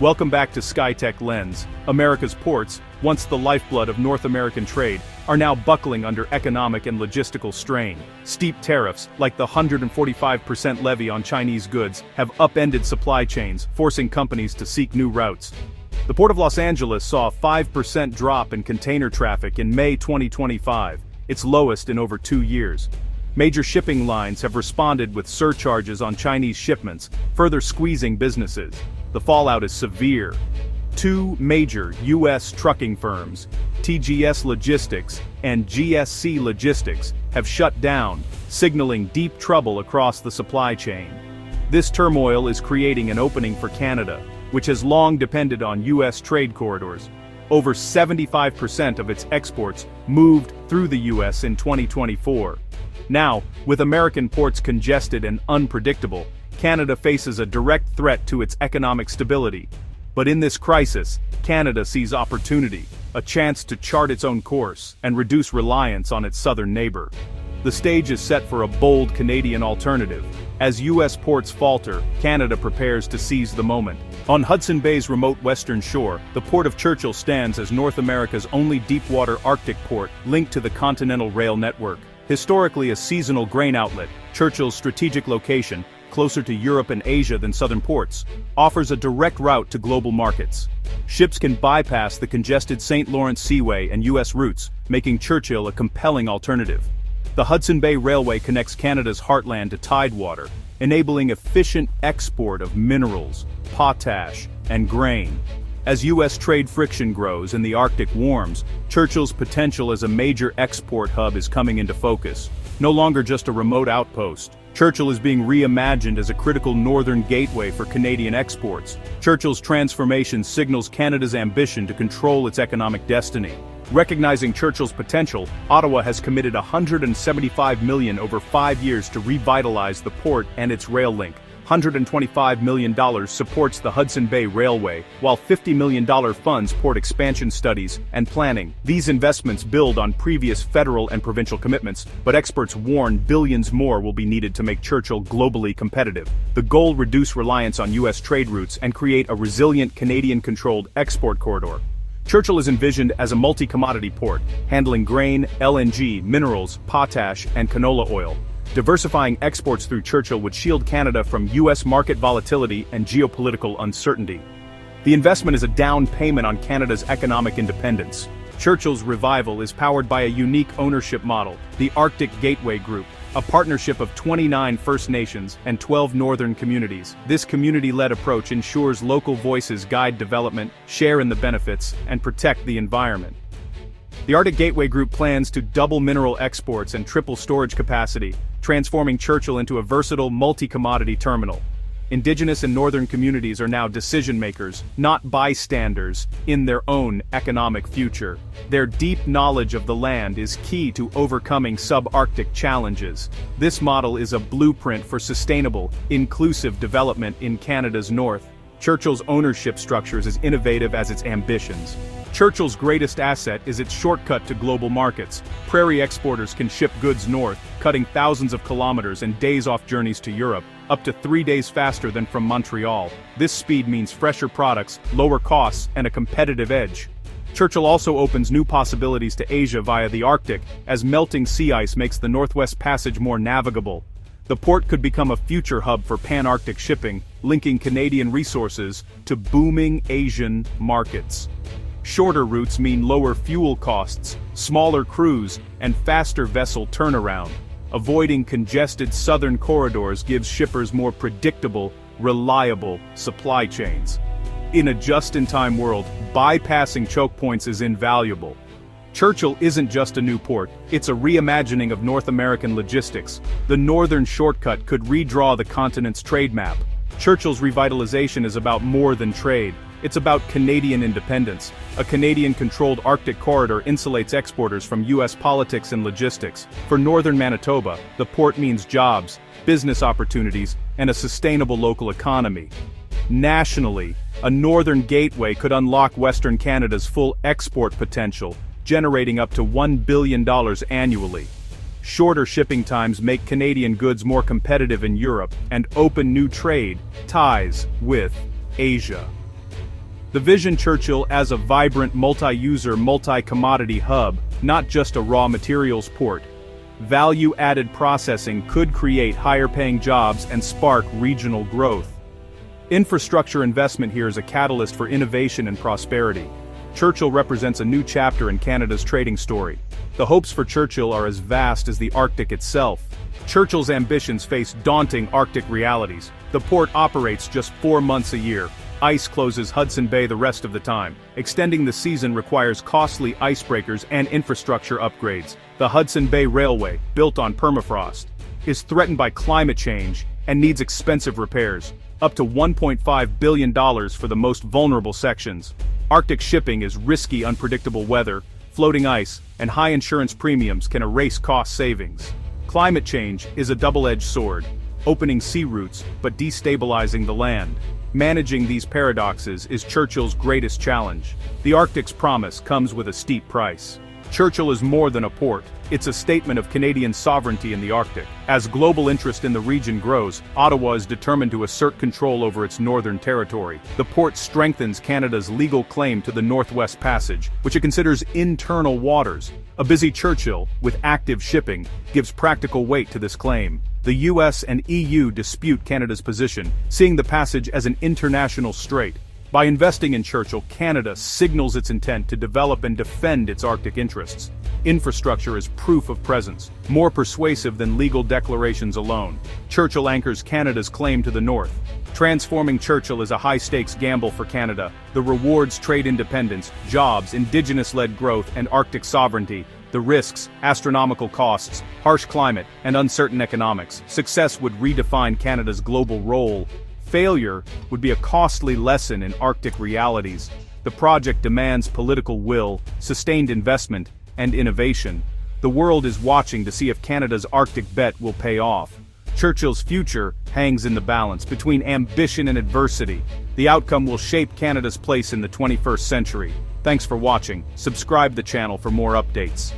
Welcome back to Skytech-Lens. America's ports, once the lifeblood of North American trade, are now buckling under economic and logistical strain. Steep tariffs, like the 145% levy on Chinese goods, have upended supply chains, forcing companies to seek new routes. The Port of Los Angeles saw a 5% drop in container traffic in May 2025, its lowest in over 2 years. Major shipping lines have responded with surcharges on Chinese shipments, further squeezing businesses. The fallout is severe. 2 major U.S. trucking firms, TGS Logistics and GSC Logistics, have shut down, signaling deep trouble across the supply chain. This turmoil is creating an opening for Canada, which has long depended on U.S. trade corridors. Over 75% of its exports moved through the U.S. in 2024. Now, with American ports congested and unpredictable, Canada faces a direct threat to its economic stability. But in this crisis, Canada sees opportunity, a chance to chart its own course and reduce reliance on its southern neighbor. The stage is set for a bold Canadian alternative. As U.S. ports falter, Canada prepares to seize the moment. On Hudson Bay's remote western shore, the Port of Churchill stands as North America's only deep-water Arctic port linked to the continental rail network. Historically a seasonal grain outlet, Churchill's strategic location, closer to Europe and Asia than southern ports, offers a direct route to global markets. Ships can bypass the congested St. Lawrence Seaway and U.S. routes, making Churchill a compelling alternative. The Hudson Bay Railway connects Canada's heartland to tidewater, enabling efficient export of minerals, potash, and grain. As U.S. trade friction grows and the Arctic warms, Churchill's potential as a major export hub is coming into focus. No longer just a remote outpost, Churchill is being reimagined as a critical northern gateway for Canadian exports. Churchill's transformation signals Canada's ambition to control its economic destiny. Recognizing Churchill's potential, Ottawa has committed $175 million over 5 years to revitalize the port and its rail link. $125 million supports the Hudson Bay Railway, while $50 million funds port expansion studies and planning. These investments build on previous federal and provincial commitments, but experts warn billions more will be needed to make Churchill globally competitive. The goal: reduce reliance on U.S. trade routes and create a resilient Canadian-controlled export corridor. Churchill is envisioned as a multi-commodity port, handling grain, LNG, minerals, potash, and canola oil. Diversifying exports through Churchill would shield Canada from U.S. market volatility and geopolitical uncertainty. The investment is a down payment on Canada's economic independence. Churchill's revival is powered by a unique ownership model, the Arctic Gateway Group, a partnership of 29 First Nations and 12 northern communities. This community-led approach ensures local voices guide development, share in the benefits, and protect the environment. The Arctic Gateway Group plans to double mineral exports and triple storage capacity, transforming Churchill into a versatile multi-commodity terminal. Indigenous and northern communities are now decision-makers, not bystanders, in their own economic future. Their deep knowledge of the land is key to overcoming subarctic challenges. This model is a blueprint for sustainable, inclusive development in Canada's north. Churchill's ownership structure is as innovative as its ambitions. Churchill's greatest asset is its shortcut to global markets. Prairie exporters can ship goods north, cutting thousands of kilometers and days-off journeys to Europe, up to 3 days faster than from Montreal. This speed means fresher products, lower costs, and a competitive edge. Churchill also opens new possibilities to Asia via the Arctic, as melting sea ice makes the Northwest Passage more navigable. The port could become a future hub for pan-Arctic shipping, linking Canadian resources to booming Asian markets. Shorter routes mean lower fuel costs, smaller crews, and faster vessel turnaround. Avoiding congested southern corridors gives shippers more predictable, reliable supply chains. In a just-in-time world, bypassing choke points is invaluable. Churchill isn't just a new port, it's a reimagining of North American logistics. The northern shortcut could redraw the continent's trade map. Churchill's revitalization is about more than trade. It's about Canadian independence. A Canadian-controlled Arctic corridor insulates exporters from U.S. politics and logistics. For northern Manitoba, the port means jobs, business opportunities, and a sustainable local economy. Nationally, a northern gateway could unlock Western Canada's full export potential, generating up to $1 billion annually. Shorter shipping times make Canadian goods more competitive in Europe and open new trade ties with Asia. The vision Churchill as a vibrant multi-user, multi-commodity hub, not just a raw materials port. Value-added processing could create higher-paying jobs and spark regional growth. Infrastructure investment here is a catalyst for innovation and prosperity. Churchill represents a new chapter in Canada's trading story. The hopes for Churchill are as vast as the Arctic itself. Churchill's ambitions face daunting Arctic realities. The port operates just 4 months a year. Ice closes Hudson Bay the rest of the time. Extending the season requires costly icebreakers and infrastructure upgrades. The Hudson Bay Railway, built on permafrost, is threatened by climate change and needs expensive repairs, up to $1.5 billion for the most vulnerable sections. Arctic shipping is risky, unpredictable weather, floating ice, and high insurance premiums can erase cost savings. Climate change is a double-edged sword, opening sea routes but destabilizing the land. Managing these paradoxes is Churchill's greatest challenge. The Arctic's promise comes with a steep price. Churchill is more than a port. It's a statement of Canadian sovereignty in the Arctic. As global interest in the region grows, Ottawa is determined to assert control over its northern territory. The port strengthens Canada's legal claim to the Northwest Passage, which it considers internal waters. A busy Churchill, with active shipping, gives practical weight to this claim. The US and EU dispute Canada's position, seeing the passage as an international strait. By investing in Churchill, Canada signals its intent to develop and defend its Arctic interests. Infrastructure is proof of presence, more persuasive than legal declarations alone. Churchill anchors Canada's claim to the north. Transforming Churchill is a high-stakes gamble for Canada. The rewards trade independence, jobs, indigenous-led growth, and Arctic sovereignty. The risks, astronomical costs, harsh climate, and uncertain economics. Success would redefine Canada's global role. Failure would be a costly lesson in Arctic realities. The project demands political will, sustained investment, and innovation. The world is watching to see if Canada's Arctic bet will pay off. Churchill's future hangs in the balance between ambition and adversity. The outcome will shape Canada's place in the 21st century. Thanks for watching. Subscribe the channel for more updates.